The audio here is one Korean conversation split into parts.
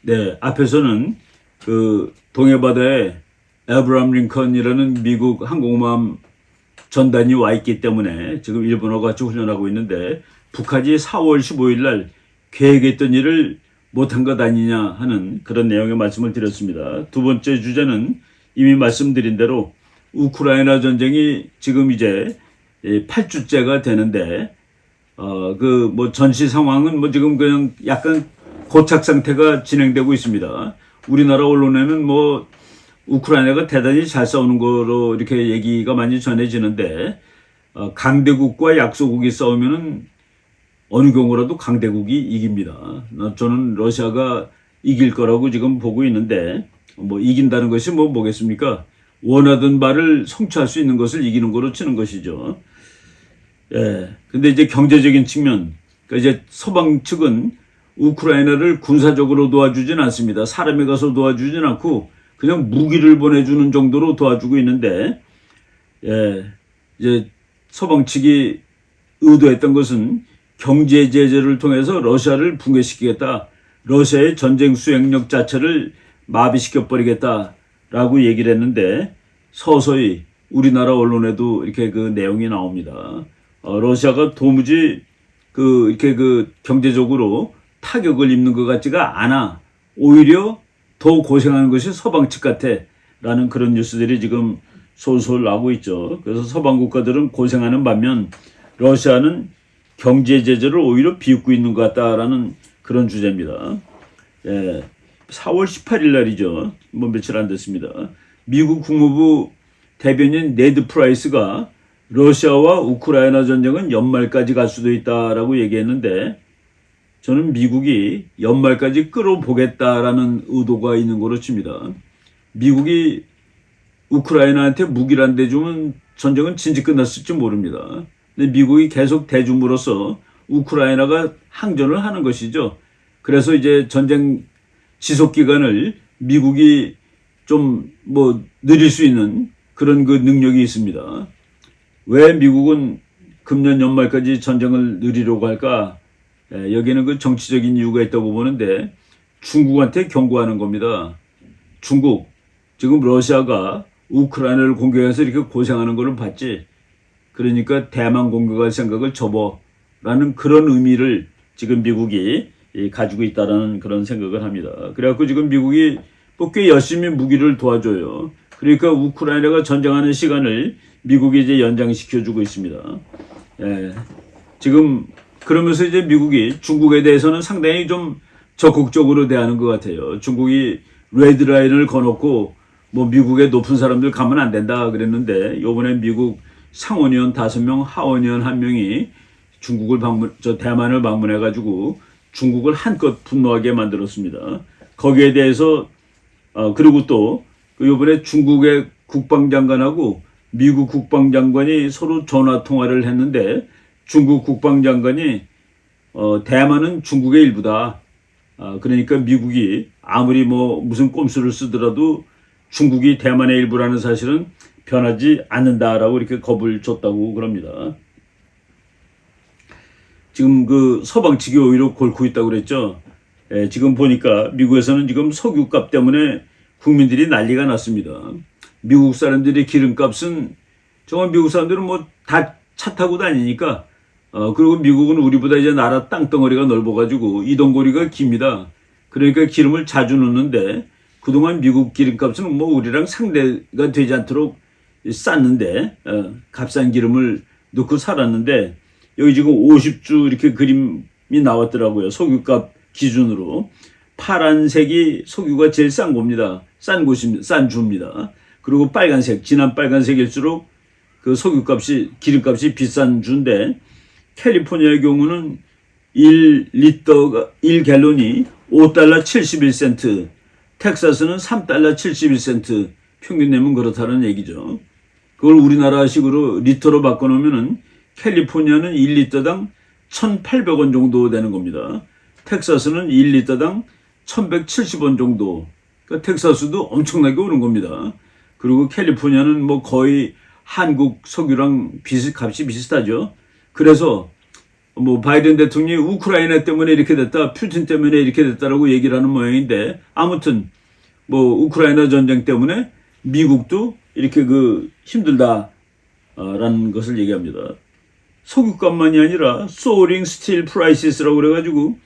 네, 앞에서는 그 동해바다에 에브라함 링컨이라는 미국 항공모함 전단이 와 있기 때문에 지금 일본어가 같이 훈련하고 있는데 북한이 4월 15일 날 계획했던 일을 못한 것 아니냐 하는 그런 내용의 말씀을 드렸습니다. 두 번째 주제는 이미 말씀드린 대로 우크라이나 전쟁이 지금 이제 8주째가 되는데 그 뭐 전시 상황은 뭐 지금 그냥 약간 고착 상태가 진행되고 있습니다. 우리나라 언론에는 뭐 우크라이나가 대단히 잘 싸우는 거로 이렇게 얘기가 많이 전해지는데 강대국과 약소국이 싸우면은 어느 경우라도 강대국이 이깁니다. 저는 러시아가 이길 거라고 지금 보고 있는데 뭐 이긴다는 것이 뭐겠습니까? 원하던 바를 성취할 수 있는 것을 이기는 거로 치는 것이죠. 예. 근데 이제 경제적인 측면, 그러니까 이제 서방 측은 우크라이나를 군사적으로 도와주진 않습니다. 사람이 가서 도와주진 않고 그냥 무기를 보내주는 정도로 도와주고 있는데, 예. 이제 서방 측이 의도했던 것은 경제 제재를 통해서 러시아를 붕괴시키겠다. 러시아의 전쟁 수행력 자체를 마비시켜 버리겠다라고 얘기를 했는데 서서히 우리나라 언론에도 이렇게 그 내용이 나옵니다. 러시아가 도무지 이렇게 경제적으로 타격을 입는 것 같지가 않아. 오히려 더 고생하는 것이 서방 측 같아라는 그런 뉴스들이 지금 솔솔 나오고 있죠. 그래서 서방 국가들은 고생하는 반면 러시아는 경제 제재를 오히려 비웃고 있는 것 같다라는 그런 주제입니다. 예, 4월 18일 날이죠. 뭐 며칠 안 됐습니다. 미국 국무부 대변인 네드 프라이스가 러시아와 우크라이나 전쟁은 연말까지 갈 수도 있다라고 얘기했는데 저는 미국이 연말까지 끌어보겠다라는 의도가 있는 거로 칩니다. 미국이 우크라이나한테 무기를 안 대주면 전쟁은 진즉 끝났을지 모릅니다. 근데 미국이 계속 대줌으로써 우크라이나가 항전을 하는 것이죠. 그래서 이제 전쟁 지속 기간을 미국이 좀 뭐 늘릴 수 있는 그런 그 능력이 있습니다. 왜 미국은 금년 연말까지 전쟁을 늘리려고 할까? 여기는 그 정치적인 이유가 있다고 보는데 중국한테 경고하는 겁니다. 중국, 지금 러시아가 우크라이나를 공격해서 이렇게 고생하는 거를 봤지. 그러니까 대만 공격할 생각을 접어라는 그런 의미를 지금 미국이 가지고 있다라는 그런 생각을 합니다. 그래갖고 지금 미국이 꽤 열심히 무기를 도와줘요. 그러니까 우크라이나가 전쟁하는 시간을 미국이 이제 연장시켜주고 있습니다. 예. 지금 그러면서 이제 미국이 중국에 대해서는 상당히 좀 적극적으로 대하는 것 같아요. 중국이 레드라인을 거놓고 뭐 미국의 높은 사람들 가면 안 된다 그랬는데 이번에 미국 상원의원 5명, 하원의원 1명이 대만을 방문해가지고 중국을 한껏 분노하게 만들었습니다. 거기에 대해서 그리고 또 이번에 중국의 국방장관하고 미국 국방장관이 서로 전화 통화를 했는데 중국 국방장관이 대만은 중국의 일부다. 그러니까 미국이 아무리 뭐 무슨 꼼수를 쓰더라도 중국이 대만의 일부라는 사실은 변하지 않는다라고 이렇게 겁을 줬다고 그럽니다. 지금 그 서방 측이 오히려 골고 있다고 그랬죠. 지금 보니까 미국에서는 지금 석유값 때문에 국민들이 난리가 났습니다. 미국 사람들의 기름값은 정말 미국 사람들은 뭐 다 차 타고 다니니까 그리고 미국은 우리보다 이제 나라 땅덩어리가 넓어가지고 이동거리가 깁니다. 그러니까 기름을 자주 넣는데 그동안 미국 기름값은 뭐 우리랑 상대가 되지 않도록 쌌는데 값싼 기름을 넣고 살았는데 여기 지금 50주 이렇게 그림이 나왔더라고요. 석유값 기준으로. 파란색이 석유가 제일 싼 겁니다. 싼 주입니다. 그리고 빨간색, 진한 빨간색일수록 그 기름값이 비싼 주인데 캘리포니아의 경우는 1갤론이 5달러 71센트, 텍사스는 3달러 71센트 평균 내면 그렇다는 얘기죠. 그걸 우리나라식으로 리터로 바꿔놓으면은 캘리포니아는 1리터당 1,800원 정도 되는 겁니다. 텍사스는 1리터당 1,170원 정도. 그러니까 텍사스도 엄청나게 오른 겁니다. 그리고 캘리포니아는 뭐 거의 한국 석유랑 값이 비슷하죠. 그래서 뭐 바이든 대통령이 우크라이나 때문에 이렇게 됐다, 푸틴 때문에 이렇게 됐다라고 얘기를 하는 모양인데, 아무튼 뭐 우크라이나 전쟁 때문에 미국도 이렇게 그 힘들다라는 것을 얘기합니다. 석유값만이 아니라 soaring steel prices라고 그래가지고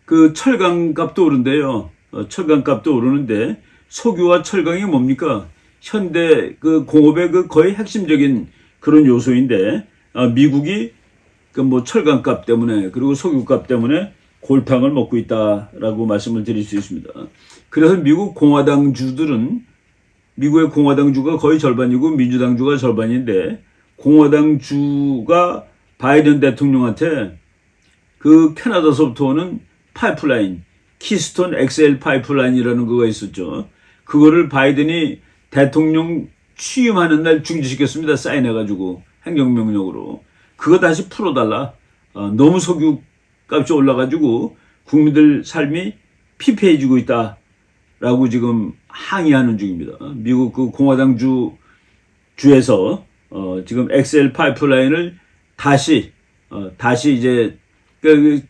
그 철강 값도 오른대요. 철강 값도 오르는데 석유와 철강이 뭡니까? 현대 그 공업의 그 거의 핵심적인 그런 요소인데, 미국이 그 뭐 철강 값 때문에 그리고 석유 값 때문에 골탕을 먹고 있다라고 말씀을 드릴 수 있습니다. 그래서 미국 공화당주들은, 미국의 공화당주가 거의 절반이고 민주당주가 절반인데, 공화당주가 바이든 대통령한테 그 캐나다서부터 오는 파이프라인, 키스톤 엑셀 파이프라인이라는 거가 있었죠. 그거를 바이든이 대통령 취임하는 날 중지시켰습니다. 사인해가지고 행정명령으로. 그거 다시 풀어달라. 너무 석유 값이 올라가지고 국민들 삶이 피폐해지고 있다라고 지금 항의하는 중입니다. 미국 그 공화당 주에서 지금 엑셀 파이프라인을 다시 이제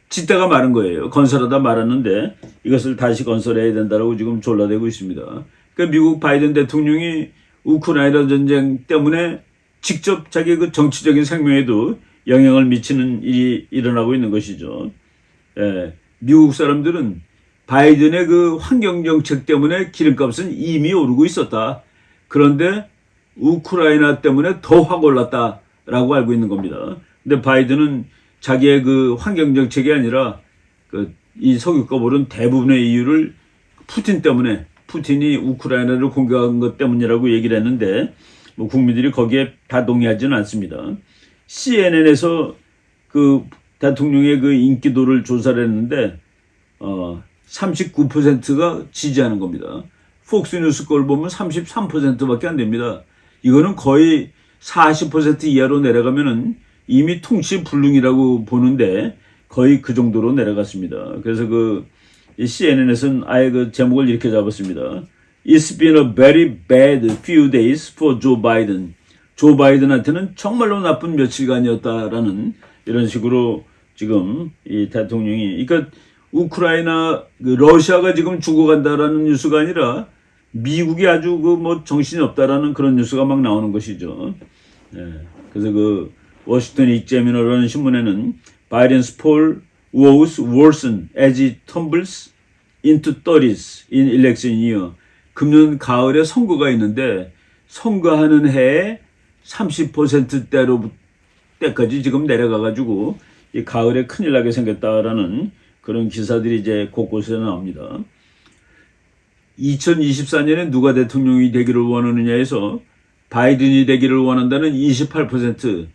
짓다가 말은 거예요. 건설하다 말았는데 이것을 다시 건설해야 된다라고 지금 졸라대고 있습니다. 그러니까 미국 바이든 대통령이 우크라이나 전쟁 때문에 직접 자기 그 정치적인 생명에도 영향을 미치는 일이 일어나고 있는 것이죠. 예, 미국 사람들은 바이든의 그 환경 정책 때문에 기름값은 이미 오르고 있었다. 그런데 우크라이나 때문에 더 확 올랐다라고 알고 있는 겁니다. 근데 바이든은 자기의 그 환경 정책이 아니라 이 석유값 오른 대부분의 이유를 푸틴 때문에, 푸틴이 우크라이나를 공격한 것 때문이라고 얘기를 했는데, 뭐 국민들이 거기에 다 동의하지는 않습니다. CNN에서 그 대통령의 그 인기도를 조사를 했는데 39%가 지지하는 겁니다. 폭스뉴스 걸 보면 33%밖에 안 됩니다. 이거는 거의 40% 이하로 내려가면은 이미 통치불능이라고 보는데 거의 그 정도로 내려갔습니다. 그래서 그 CNN에서는 아예 그 제목을 이렇게 잡았습니다. It's been a very bad few days for Joe Biden. 조 바이든한테는 정말로 나쁜 며칠간이었다라는 이런 식으로 지금 이 대통령이, 그러니까 우크라이나 러시아가 지금 죽어간다라는 뉴스가 아니라 미국이 아주 그 뭐 정신이 없다라는 그런 뉴스가 막 나오는 것이죠. 네. 그래서 그 워싱턴 익자미너라는 신문에는 Biden's poll woes worsen as he tumbles into 30s in election year. 금년 가을에 선거가 있는데 선거하는 해에 30%대로 때까지 지금 내려가가지고 이 가을에 큰일 나게 생겼다라는 그런 기사들이 이제 곳곳에 나옵니다. 2024년에 누가 대통령이 되기를 원하느냐에서 바이든이 되기를 원한다는 28%,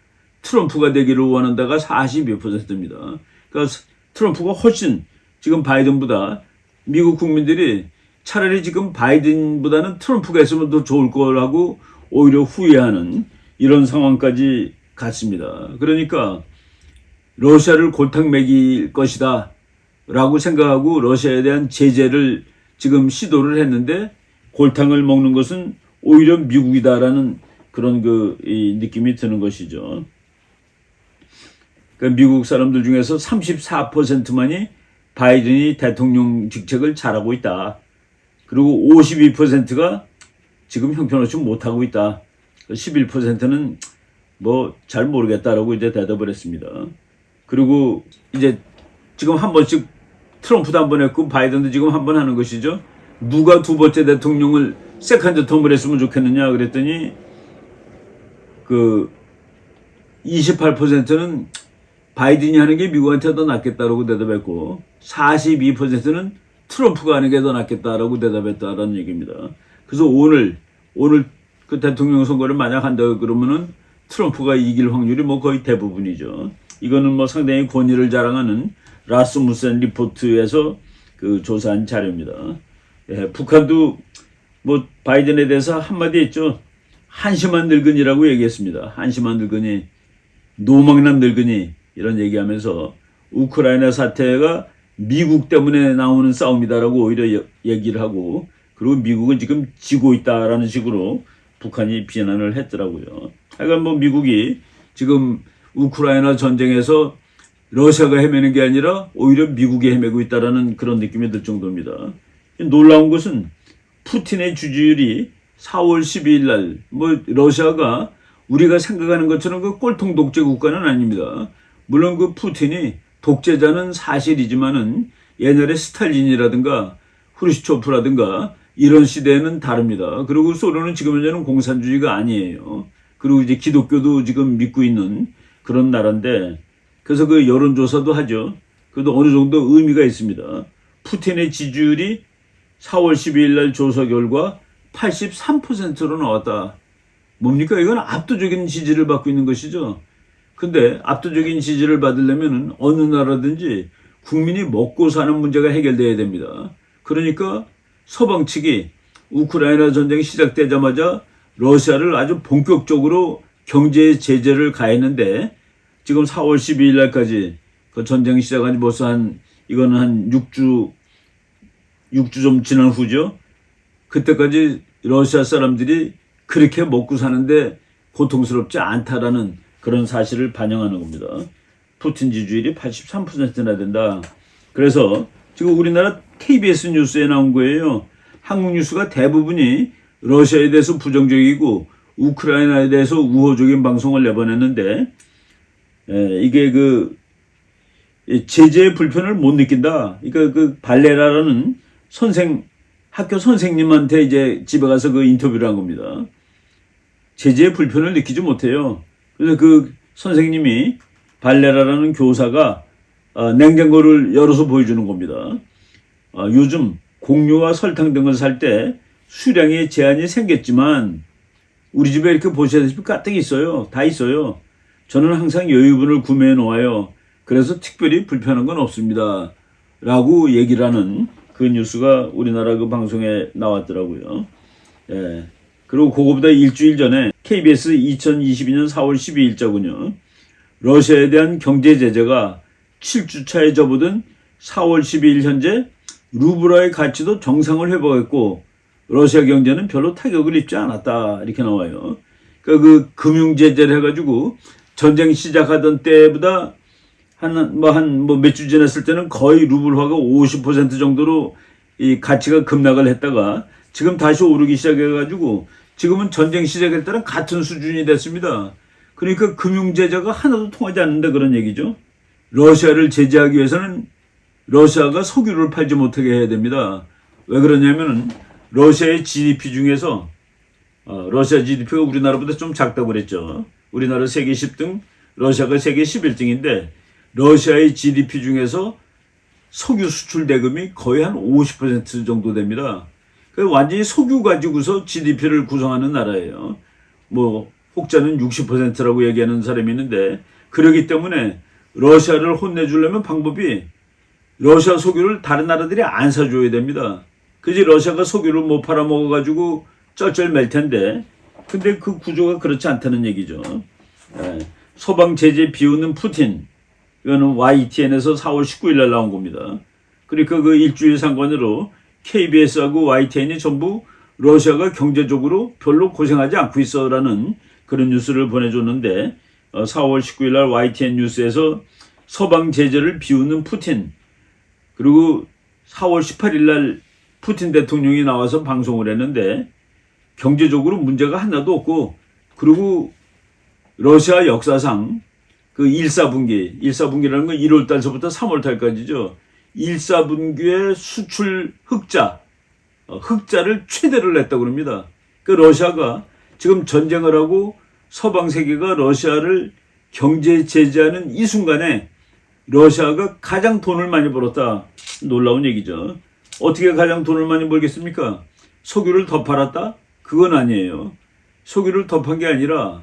트럼프가 되기를 원한다가 42%입니다. 그러니까 트럼프가 훨씬 지금 바이든보다, 미국 국민들이 차라리 지금 바이든보다는 트럼프가 있으면 더 좋을 거라고 오히려 후회하는 이런 상황까지 갔습니다. 그러니까 러시아를 골탕 먹일 것이다 라고 생각하고 러시아에 대한 제재를 지금 시도를 했는데 골탕을 먹는 것은 오히려 미국이다라는 그런 이 느낌이 드는 것이죠. 그러니까 미국 사람들 중에서 34%만이 바이든이 대통령 직책을 잘하고 있다. 그리고 52%가 지금 형편없이 못하고 있다. 11%는 뭐 잘 모르겠다라고 이제 대답을 했습니다. 그리고 이제 지금 한 번씩 트럼프도 한 번 했고 바이든도 지금 한 번 하는 것이죠. 누가 두 번째 대통령을 세컨드 텀을 했으면 좋겠느냐 그랬더니 28%는 바이든이 하는 게 미국한테 더 낫겠다라고 대답했고 42%는 트럼프가 하는 게 더 낫겠다라고 대답했다라는 얘기입니다. 그래서 오늘 그 대통령 선거를 만약 한다 그러면은 트럼프가 이길 확률이 뭐 거의 대부분이죠. 이거는 뭐 상당히 권위를 자랑하는 라스무센 리포트에서 그 조사한 자료입니다. 예, 북한도 뭐 바이든에 대해서 한마디 했죠. 한심한 늙은이라고 얘기했습니다. 한심한 늙은이, 노망난 늙은이 이런 얘기하면서 우크라이나 사태가 미국 때문에 나오는 싸움이다라고 오히려 얘기를 하고, 그리고 미국은 지금 지고 있다라는 식으로 북한이 비난을 했더라고요. 하여간 뭐 미국이 지금 우크라이나 전쟁에서 러시아가 헤매는 게 아니라 오히려 미국이 헤매고 있다라는 그런 느낌이 들 정도입니다. 놀라운 것은 푸틴의 지지율이 4월 12일 날 러시아가 우리가 생각하는 것처럼 그 꼴통 독재 국가는 아닙니다. 물론 그 푸틴이 독재자는 사실이지만은 옛날에 스탈린이라든가 후르시초프라든가 이런 시대는 다릅니다. 그리고 소련은 지금 현재는 공산주의가 아니에요. 그리고 이제 기독교도 지금 믿고 있는 그런 나라인데, 그래서 그 여론조사도 하죠. 그래도 어느 정도 의미가 있습니다. 푸틴의 지지율이 4월 12일 날 조사 결과 83%로 나왔다. 뭡니까? 이건 압도적인 지지를 받고 있는 것이죠. 근데 압도적인 지지를 받으려면 어느 나라든지 국민이 먹고 사는 문제가 해결돼야 됩니다. 그러니까 서방 측이 우크라이나 전쟁이 시작되자마자 러시아를 아주 본격적으로 경제 제재를 가했는데, 지금 4월 12일 날까지 그 전쟁이 시작한 지 벌써 이거는 한 6주 좀 지난 후죠. 그때까지 러시아 사람들이 그렇게 먹고 사는데 고통스럽지 않다라는 그런 사실을 반영하는 겁니다. 푸틴 지지율이 83%나 된다. 그래서 지금 우리나라 KBS 뉴스에 나온 거예요. 한국 뉴스가 대부분이 러시아에 대해서 부정적이고 우크라이나에 대해서 우호적인 방송을 내보냈는데, 이게 그 제재의 불편을 못 느낀다. 그러니까 그 발레라라는 학교 선생님한테 이제 집에 가서 그 인터뷰를 한 겁니다. 제재의 불편을 느끼지 못해요. 그래서 그 선생님이, 발레라라는 교사가 냉장고를 열어서 보여주는 겁니다. 요즘 곡류와 설탕 등을 살 때 수량에 제한이 생겼지만 우리 집에 이렇게 보시다시피 가득 있어요. 다 있어요. 저는 항상 여유분을 구매해 놓아요. 그래서 특별히 불편한 건 없습니다. 라고 얘기를 하는 그 뉴스가 우리나라 그 방송에 나왔더라고요. 예. 그리고 그거보다 일주일 전에 KBS 2022년 4월 12일자군요. 러시아에 대한 경제 제재가 7주차에 접어든 4월 12일 현재 루블화의 가치도 정상을 회복했고 러시아 경제는 별로 타격을 입지 않았다. 이렇게 나와요. 그러니까 그 금융 제재를 해가지고 전쟁 시작하던 때보다 몇 주 지났을 때는 거의 루블화가 50% 정도로 이 가치가 급락을 했다가 지금 다시 오르기 시작해가지고 지금은 전쟁 시작할 때랑 같은 수준이 됐습니다. 그러니까 금융 제재가 하나도 통하지 않는다 그런 얘기죠. 러시아를 제재하기 위해서는 러시아가 석유를 팔지 못하게 해야 됩니다. 왜 그러냐면은 러시아의 GDP 중에서 러시아 GDP가 우리나라보다 좀 작다고 그랬죠. 우리나라 세계 10등, 러시아가 세계 11등인데 러시아의 GDP 중에서 석유 수출 대금이 거의 한 50% 정도 됩니다. 완전히 석유 가지고서 GDP를 구성하는 나라예요. 혹자는 60%라고 얘기하는 사람이 있는데, 그러기 때문에 러시아를 혼내주려면 방법이 러시아 석유를 다른 나라들이 안 사줘야 됩니다. 그지 러시아가 석유를 못 팔아먹어가지고 쩔쩔 텐데, 근데 그 구조가 그렇지 않다는 얘기죠. 서방 제재 비우는 푸틴, 이거는 YTN에서 4월 19일 날 나온 겁니다. 그러니까 그 일주일 상관으로 KBS하고 YTN이 전부 러시아가 경제적으로 별로 고생하지 않고 있어라는 그런 뉴스를 보내줬는데, 4월 19일 날 YTN 뉴스에서 서방 제재를 비우는 푸틴, 그리고 4월 18일 날 푸틴 대통령이 나와서 방송을 했는데 경제적으로 문제가 하나도 없고, 그리고 러시아 역사상 그 1사분기라는 건 1월 달서부터 3월 달까지죠. 1사분기의 수출 흑자를 최대를 냈다고 합니다. 그 러시아가 지금 전쟁을 하고 서방 세계가 러시아를 경제 제재하는 이 순간에 러시아가 가장 돈을 많이 벌었다. 놀라운 얘기죠. 어떻게 가장 돈을 많이 벌겠습니까? 석유를 더 팔았다? 그건 아니에요. 석유를 더 판 게 아니라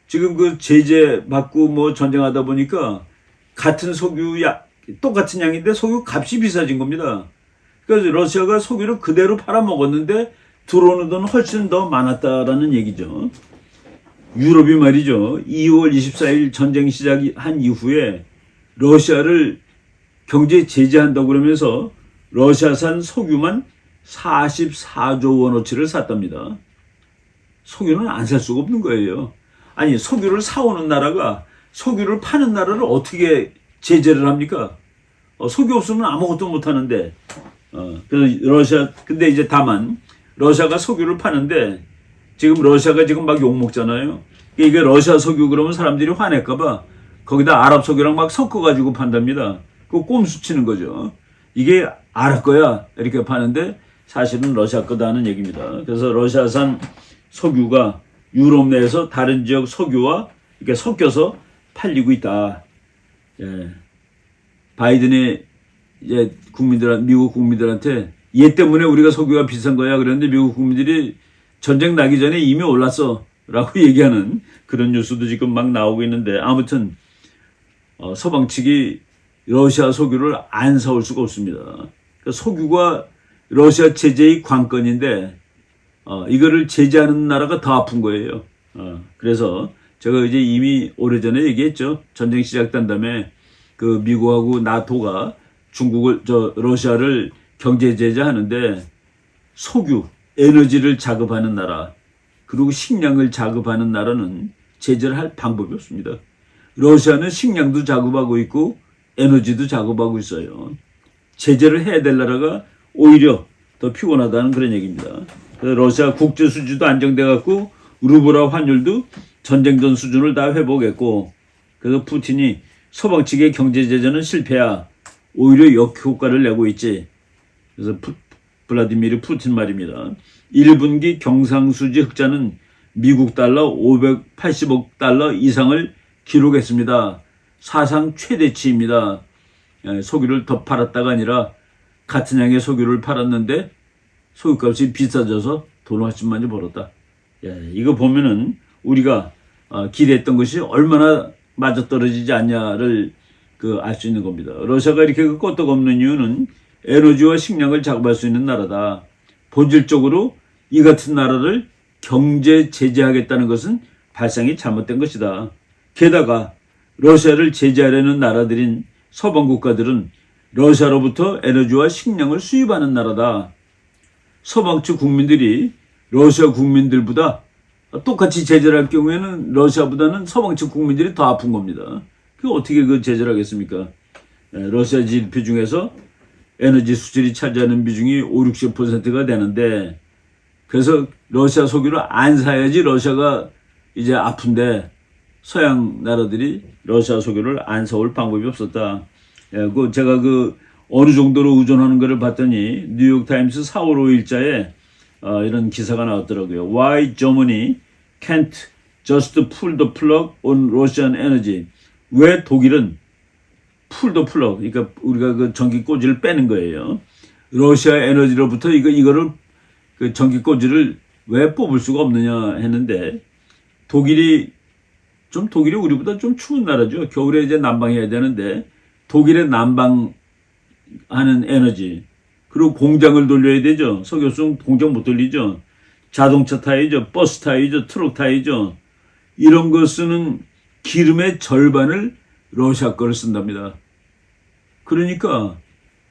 지금 그 제재 받고 전쟁하다 보니까 같은 똑같은 양인데 석유 값이 비싸진 겁니다. 그래서 러시아가 석유를 그대로 팔아먹었는데 들어오는 돈은 훨씬 더 많았다라는 얘기죠. 유럽이 말이죠. 2월 24일 전쟁 시작한 이후에 러시아를 경제 제재한다고 그러면서 러시아산 석유만 44조 원어치를 샀답니다. 석유는 안 살 수가 없는 거예요. 아니, 석유를 사오는 나라가 석유를 파는 나라를 어떻게 제재를 합니까? 석유 없으면 아무것도 못 하는데. 그래서 러시아, 근데 이제 다만 러시아가 석유를 파는데 지금 러시아가 지금 막 욕먹잖아요. 이게 러시아 석유 그러면 사람들이 화낼까봐 거기다 아랍 석유랑 막 섞어가지고 판답니다. 그 꼼수 치는 거죠. 이게 아랍 거야 이렇게 파는데 사실은 러시아 거다는 얘기입니다. 그래서 러시아산 석유가 유럽 내에서 다른 지역 석유와 이렇게 섞여서 팔리고 있다. 예. 바이든이 이제 미국 국민들한테 얘 때문에 우리가 석유가 비싼 거야 그랬는데 미국 국민들이 전쟁 나기 전에 이미 올랐어 라고 얘기하는 그런 뉴스도 지금 막 나오고 있는데 아무튼 서방 측이 러시아 석유를 안 사올 수가 없습니다. 그러니까 석유가 러시아 제재의 관건인데 이거를 제재하는 나라가 더 아픈 거예요. 그래서 제가 이제 이미 오래전에 얘기했죠. 전쟁 시작된 다음에 그 미국하고 나토가 러시아를 경제 제재하는데 석유, 에너지를 자급하는 나라, 그리고 식량을 자급하는 나라는 제재를 할 방법이 없습니다. 러시아는 식량도 자급하고 있고 에너지도 자급하고 있어요. 제재를 해야 될 나라가 오히려 더 피곤하다는 그런 얘기입니다. 그래서 러시아 국제 수지도 안정돼 갖고 루블화 환율도 전쟁 전 수준을 다 회복했고 그래서 푸틴이 서방 측의 경제 제재는 실패야 오히려 역효과를 내고 있지. 그래서 블라디미르 푸틴 말입니다. 1분기 경상수지 흑자는 미국 달러 580억 달러 이상을 기록했습니다. 사상 최대치입니다. 석유를 더 팔았다가 아니라 같은 양의 석유를 팔았는데 석유값이 비싸져서 돈 훨씬 많이 벌었다. 이거 보면은 우리가 기대했던 것이 얼마나 맞아떨어지지 않냐를 알 수 있는 겁니다. 러시아가 이렇게 끄떡없는 이유는 에너지와 식량을 자급할 수 있는 나라다. 본질적으로 이 같은 나라를 경제 제재하겠다는 것은 발상이 잘못된 것이다. 게다가 러시아를 제재하려는 나라들인 서방 국가들은 러시아로부터 에너지와 식량을 수입하는 나라다. 서방 측 국민들이 러시아 국민들보다 똑같이 제재를 할 경우에는 러시아보다는 서방 측 국민들이 더 아픈 겁니다. 그 어떻게 그 제재를 하겠습니까? 러시아 GDP 중에서 에너지 수출이 차지하는 비중이 50~60%가 되는데 그래서 러시아 석유를 안 사야지 러시아가 이제 아픈데 서양 나라들이 러시아 석유를 안 사올 방법이 없었다. 제가 어느 정도로 의존하는 것을 봤더니 뉴욕타임스 4월 5일자에 이런 기사가 나왔더라고요. Why Germany can't just pull the plug on Russian energy. 왜 독일은 pull the plug, 그러니까 우리가 그 전기 꼬지를 빼는 거예요. 러시아 에너지로부터 이거를 그 전기 꼬지를 왜 뽑을 수가 없느냐 했는데 독일이 우리보다 좀 추운 나라죠. 겨울에 이제 난방해야 되는데 독일의 난방하는 에너지 그리고 공장을 돌려야 되죠. 석유 없으면 공장 못 돌리죠. 자동차 타야죠. 버스 타야죠. 트럭 타야죠. 이런 거 쓰는 기름의 절반을 러시아 거를 쓴답니다. 그러니까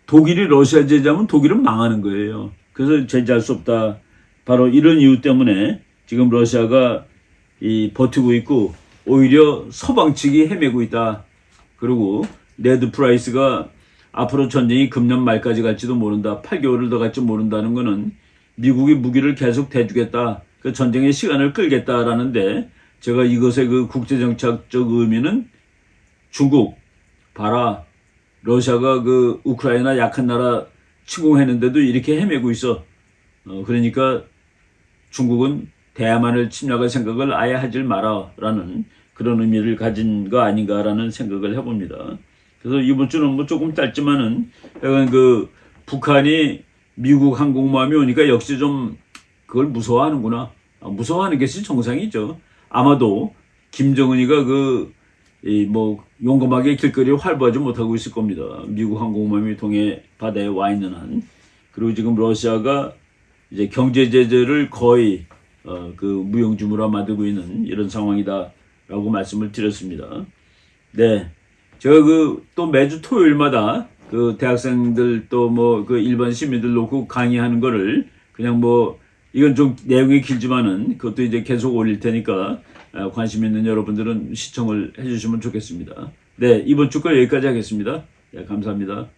독일이 러시아 제재하면 독일은 망하는 거예요. 그래서 제재할 수 없다. 바로 이런 이유 때문에 지금 러시아가 버티고 있고 오히려 서방 측이 헤매고 있다. 그리고 레드 프라이스가 앞으로 전쟁이 금년 말까지 갈지도 모른다. 8개월을 더 갈지 모른다는 거는 미국이 무기를 계속 대주겠다. 그 전쟁의 시간을 끌겠다라는데 제가 이것의 그 국제정책적 의미는 중국, 봐라. 러시아가 그 우크라이나 약한 나라 침공했는데도 이렇게 헤매고 있어. 그러니까 중국은 대야만을 침략할 생각을 아예 하질 마라라는 그런 의미를 가진 거 아닌가라는 생각을 해봅니다. 그래서 이번 주는 뭐 조금 짧지만은 약간 북한이 미국 항공모함이 오니까 역시 좀 그걸 무서워하는구나. 무서워하는 것이 정상이죠. 아마도 김정은이가 용감하게 길거리에 활보하지 못하고 있을 겁니다. 미국 항공모함이 동해 바다에 와 있는 한. 그리고 지금 러시아가 이제 경제 제재를 거의 무용지물화 만들고 있는 이런 상황이다라고 말씀을 드렸습니다. 네. 제가 또 매주 토요일마다 대학생들 또 일반 시민들 놓고 강의하는 거를 그냥 이건 좀 내용이 길지만은 그것도 이제 계속 올릴 테니까 관심 있는 여러분들은 시청을 해주시면 좋겠습니다. 네, 이번 주 거 여기까지 하겠습니다. 네, 감사합니다.